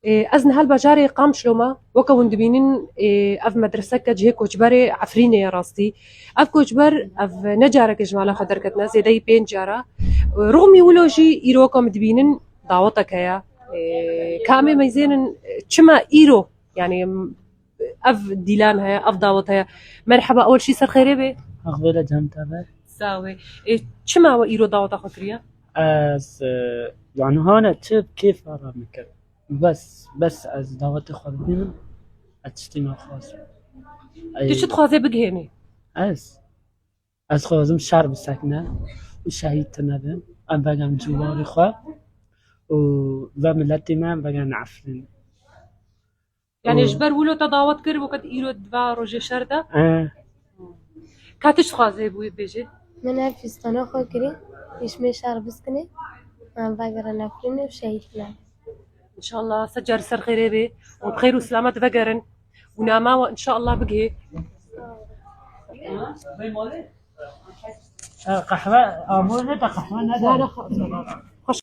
أزن هالبجاري قام شلوما وكون دبينين أف مدرسة كجه كوجبري عفرينة يا راستي أف كوجبر أف نجارة كجمالة خدر كتنا زيداي بين جارة رغم يولوجي إيروكم دبينين دعوتك يا كامي ميزين شما إيرو يعني أف ديلان هي أف دعوتها مرحبا أول شي سر خيري بي أخبار جمتابه ساوي شما وإيرو دعوتها خكريا از يعني هانا تب كيف أرى مكر بس از دعوت خود بینم اتشتیم خواست تشت خوازي بجهني از خوازم شهر بسکنه و شهید تنبه ام بگم جواری خواه و ملتی من بگم عفرین يعني جبر ولو تضاوت كر وقت إيرو دفا روجي شرده اه كاتش خوازي بوي بيجي من هالفستان خاكري يشمي شعر بسكني عم بقرا نفرني وشهيد لها إن شاء الله سجر سر خيري بي وبخير وسلامة فقرن وناما وإن شاء الله بقي قهوه آموزه تا قهوه نداره. لا خلاص